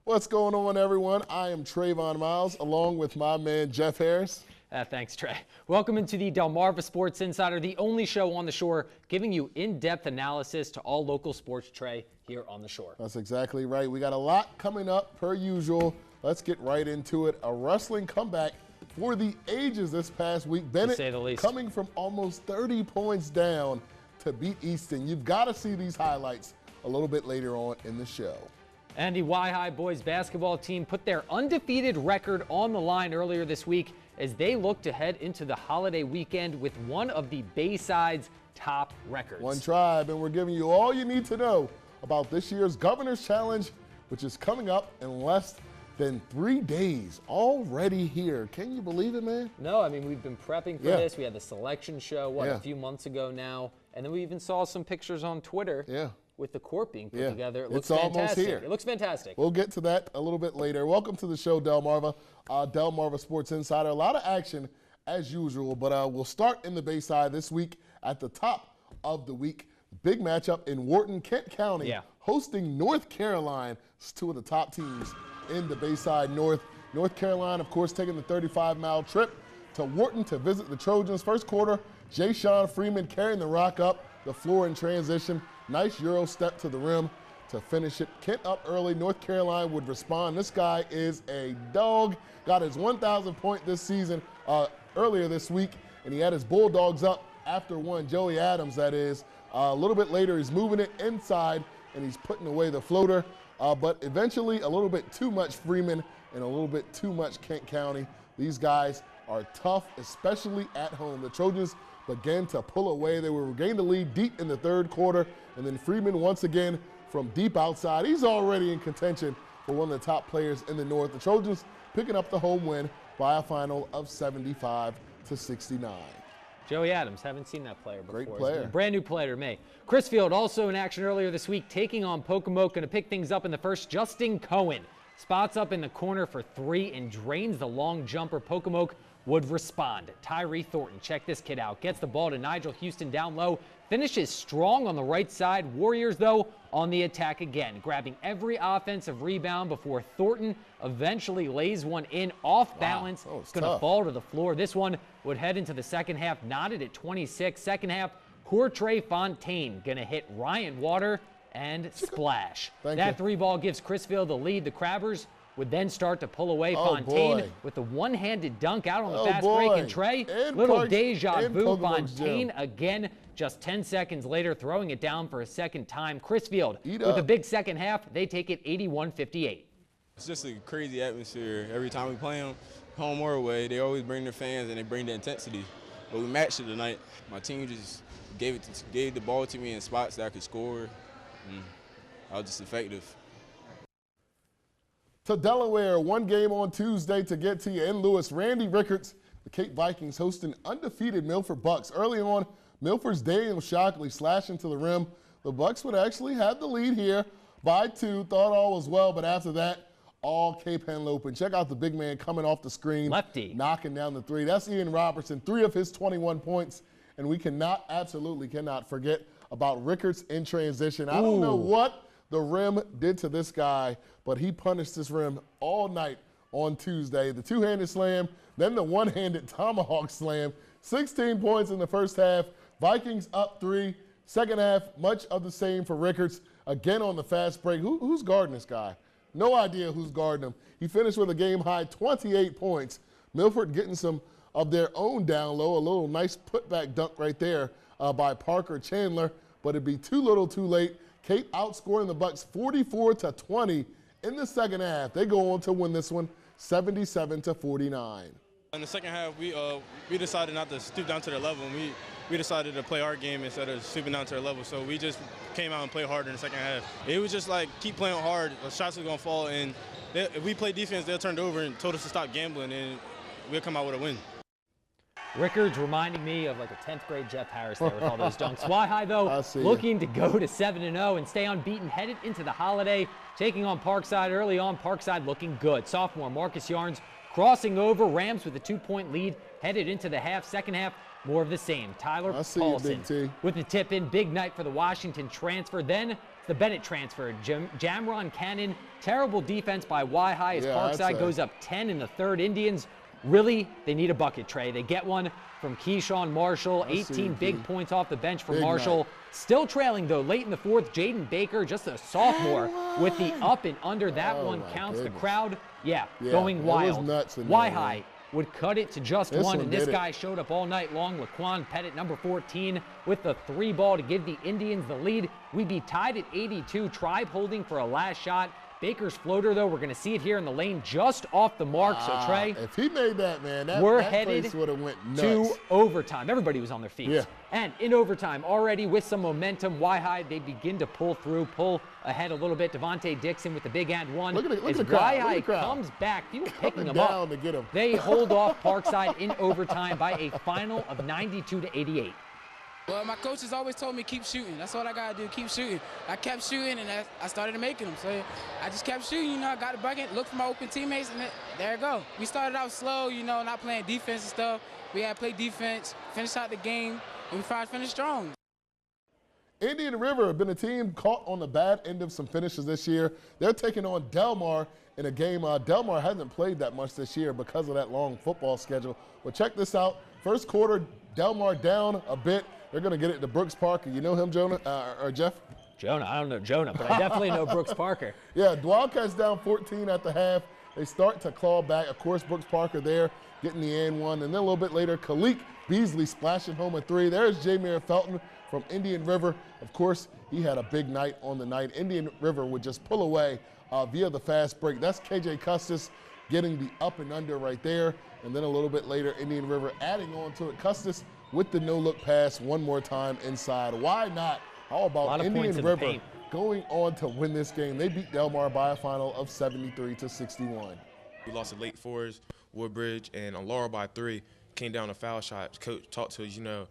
What's going on, everyone? I am Trayvon Miles, along with my man Jeff Harris. Thanks, Trey. Welcome into the Delmar Sports Insider, the only show on the shore giving you in-depth analysis to all local sports, Trey, here on the shore. That's exactly right. We got a lot coming up, per usual. Let's get right into it. A wrestling comeback for the ages this past week. Bennett, to say the least, coming from almost 30 points down to beat Easton. You've got to see these highlights a little bit later on in the show. And the Y-High boys basketball team put their undefeated record on the line earlier this week as they look to head into the holiday weekend with one of the Bayside's top records. One tribe, and we're giving you all you need to know about this year's Governor's Challenge, which is coming up in less than 3 days. Already here. Can you believe it, man? No, I mean, we've been prepping for this. We had the selection show, a few months ago now, and then we even saw some pictures on Twitter. With the court being put together. It looks fantastic. Almost here. It looks fantastic. We'll get to that a little bit later. Welcome to the show, Delmarva Sports Insider. A lot of action as usual, but we'll start in the Bayside this week at the top of the week. Big matchup in Wharton, Kent County, hosting North Carolina. It's two of the top teams in the Bayside North. North Carolina, of course, taking the 35-mile trip to Wharton to visit the Trojans. First quarter, Jay-Sean Freeman carrying the rock up the floor in transition. Nice Euro step to the rim to finish it. Kent up early. North Carolina would respond. This guy is a dog. Got his 1,000 point this season earlier this week, and he had his Bulldogs up after one. Joey Adams, that is. A little bit later, he's moving it inside, and he's putting away the floater. But eventually, a little bit too much Freeman and a little bit too much Kent County. These guys are tough, especially at home. The Trojans began to pull away. They were regained the lead deep in the third quarter, and then Freeman once again from deep outside. He's already in contention for one of the top players in the North. The Trojans picking up the home win by a final of 75-69. Joey Adams, haven't seen that player before. Great player. A brand new player to me. Crisfield also in action earlier this week, taking on Pocomoke. Going to pick things up in the first. Justin Cohen spots up in the corner for three and drains the long jumper. Pocomoke would respond. Tyree Thornton, check this kid out, gets the ball to Nigel Houston down low, finishes strong on the right side. Warriors, though, on the attack again, grabbing every offensive rebound before Thornton eventually lays one in off balance. It's going to fall to the floor. This one would head into the second half, knotted at 26. Second half, Courtray Fontaine going to hit Ryan Water and splash. That three ball gives Crisfield the lead. The Crabbers would then start to pull away. Fontaine with the one-handed dunk out on the fast break. And Trey, little deja vu. Fontaine again, just 10 seconds later, throwing it down for a second time. Crisfield with a big second half. They take it 81-58. It's just a crazy atmosphere. Every time we play them, home or away, they always bring their fans and they bring the intensity. But we matched it tonight. My team just gave the ball to me in spots that I could score. I was just effective. To Delaware, one game on Tuesday to get to you in Lewis. Randy Rickards, the Cape Vikings hosting undefeated Milford Bucks. Early on, Milford's Daniel Shockley slashing to the rim. The Bucks would actually have the lead here by 2. Thought all was well, but after that, all Cape Henlopen. Check out the big man coming off the screen. Lefty. Knocking down the three. That's Ian Robertson, 3 of his 21 points. And we absolutely cannot forget about Rickards in transition. I don't know what the rim did to this guy, but he punished this rim all night on Tuesday. The two-handed slam, then the one-handed tomahawk slam. 16 points in the first half. Vikings up 3. Second half, much of the same for Rickards. Again on the fast break. Who's guarding this guy? No idea who's guarding him. He finished with a game-high 28 points. Milford getting some of their own down low. A little nice putback dunk right there by Parker Chandler, but it'd be too little too late. Cape outscoring the Bucks 44-20 in the second half. They go on to win this one 77-49. In the second half, we decided not to stoop down to their level. We decided to play our game instead of stooping down to their level. So we just came out and played hard in the second half. It was just like keep playing hard. The shots were going to fall, and if we played defense, they'll turn it over and told us to stop gambling, and we'll come out with a win. Rickards reminding me of like a 10th grade Jeff Harris there with all those dunks. Y-High, though, looking to go to 7-0 and stay unbeaten, headed into the holiday, taking on Parkside early on. Parkside looking good. Sophomore Marcus Yarns Crossing over, Rams with a 2-point lead, headed into the half. Second half, more of the same. Tyler Paulson with the tip in. Big night for the Washington transfer. Then the Bennett transfer. Jamron Cannon, terrible defense by Y-High as Parkside goes up 10 in the third. Indians, really, they need a bucket, Trey. They get one from Keyshawn Marshall. 18 big points off the bench for Marshall. Still trailing, though, late in the fourth. Jaden Baker, just a sophomore, with the up and under. That one counts. The crowd, going wild. Y-High would cut it to just one, and this guy showed up all night long. Laquan Pettit, number 14, with the 3 ball to give the Indians the lead. We'd be tied at 82. Tribe holding for a last shot. Baker's floater, though, we're going to see it here in the lane, just off the mark. So, Trey, if he made that, man, that headed place would have went nuts. To overtime. Everybody was on their feet. And in overtime, already with some momentum, Y-High, they begin to pull ahead a little bit. Devontae Dixon with the big and one. Look at as Y-High comes back, people picking them up. To get him. They hold off Parkside in overtime by a final of 92-88. Well, my coaches always told me keep shooting. That's all I got to do, keep shooting. I kept shooting, and I started making them. So I just kept shooting, you know, I got the bucket, looked for my open teammates, and there you go. We started out slow, you know, not playing defense and stuff. We had to play defense, finish out the game, and we finally finished strong. Indian River have been a team caught on the bad end of some finishes this year. They're taking on Delmar in a game. Delmar hasn't played that much this year because of that long football schedule. But check this out. First quarter, Delmar down a bit. They're going to get it to Brooks Parker. You know him, Jonah, or Jeff? Jonah, I don't know Jonah, but I definitely know Brooks Parker. Yeah, Wildcats down 14 at the half. They start to claw back. Of course, Brooks Parker there getting the and one. And then a little bit later, Khalik Beasley splashing home a 3. There's Jameer Felton from Indian River. Of course, he had a big night on the night. Indian River would just pull away via the fast break. That's KJ Custis getting the up and under right there. And then a little bit later, Indian River adding on to it. Custis with the no-look pass one more time inside. Why not? How about Indian River going on to win this game? They beat Delmar by a final of 73-61. We lost to Lake Forest, Woodbridge, and Laurel by 3. Came down to foul shots. Coach talked to us, you know,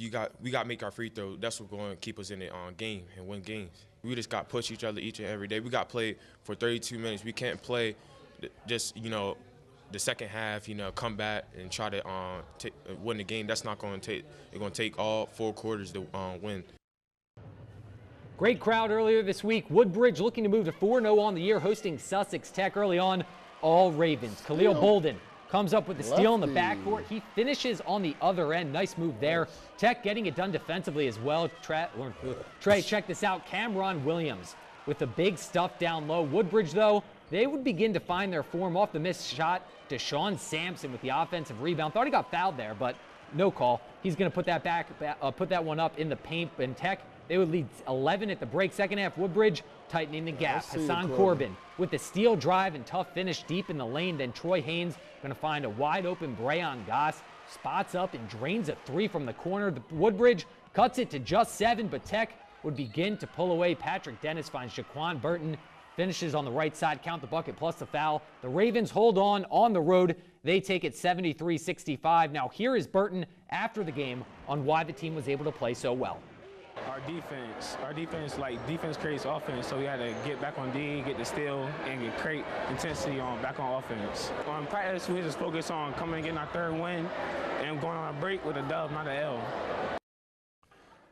we got to make our free throw. That's what's going to keep us in the game and win games. We just got to push each other each and every day. We got to play for 32 minutes. We can't play just, you know, the second half, you know, come back and try to win the game. That's not going to take. It's going to take all 4 quarters to win. Great crowd earlier this week. Woodbridge looking to move to 4-0 on the year, hosting Sussex Tech early on. All Ravens. Khalil Bolden comes up with the steal in the backcourt. He finishes on the other end. Nice move there. Tech getting it done defensively as well. Trey, check this out. Cameron Williams with the big stuff down low. Woodbridge, though, they would begin to find their form off the missed shot. Deshaun Sampson with the offensive rebound. Thought he got fouled there, but no call. He's going to put that one up in the paint. And Tech, they would lead 11 at the break. Second half, Woodbridge tightening the gap. Hassan Corbin with the steal drive and tough finish deep in the lane. Then Troy Haynes going to find a wide open Brayon Goss. Spots up and drains a 3 from the corner. The Woodbridge cuts it to just 7, but Tech would begin to pull away. Patrick Dennis finds Jaquan Burton. Finishes on the right side, count the bucket plus the foul. The Ravens hold on the road. They take it 73-65. Now here is Burton after the game on why the team was able to play so well. Our defense, like defense creates offense, so we had to get back on D, get the steal, and create intensity back on offense. On practice, we just focus on coming and getting our 3rd win and going on a break with a dub, not an L.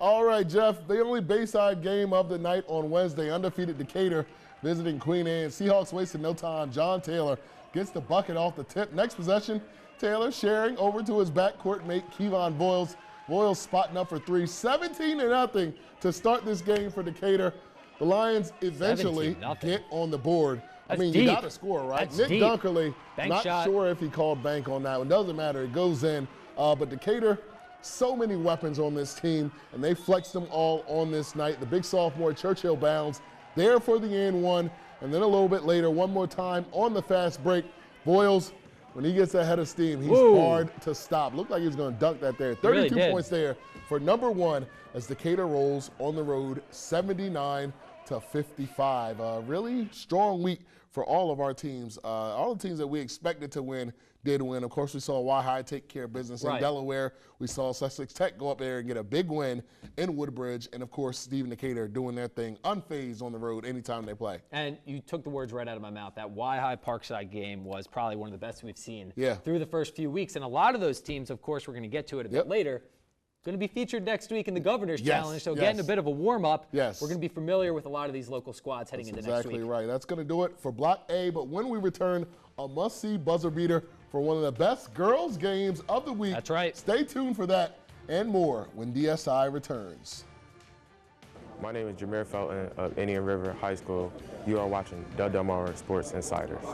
All right, Jeff, the only Bayside game of the night on Wednesday, undefeated Decatur visiting Queen Anne. Seahawks wasted no time. John Taylor gets the bucket off the tip. Next possession, Taylor sharing over to his backcourt mate, Kevon Boyles. Boyles spotting up for 3, 17-0 to start this game for Decatur. The Lions eventually get on the board. That's you got to score, right? That's Nick deep. Dunkerley, Bank not shot. sure if he called bank on that one. Doesn't matter. It goes in. But Decatur, so many weapons on this team, and they flexed them all on this night. The big sophomore, Churchill Bounds, there for the and one. And then a little bit later, one more time on the fast break. Boyles, when he gets ahead of steam, he's hard to stop. Looked like he was going to dunk that there. 32 points there for number 1 as Decatur rolls on the road 79-55. Really strong week for all of our teams. All the teams that we expected to win did win. Of course, we saw Y-High take care of business in Delaware. We saw Sussex Tech go up there and get a big win in Woodbridge. And, of course, Decatur doing their thing unfazed on the road anytime they play. And you took the words right out of my mouth. That Y-High Parkside game was probably one of the best we've seen through the first few weeks. And a lot of those teams, of course, we're going to get to it a bit later, going to be featured next week in the Governor's Challenge. So getting a bit of a warm-up. We're going to be familiar with a lot of these local squads heading into next week. Exactly right. That's going to do it for Block A. But when we return, a must-see buzzer beater for one of the best girls' games of the week. That's right. Stay tuned for that and more when DSI returns. My name is Jameer Felton of Indian River High School. You are watching the Delmar Sports Insiders.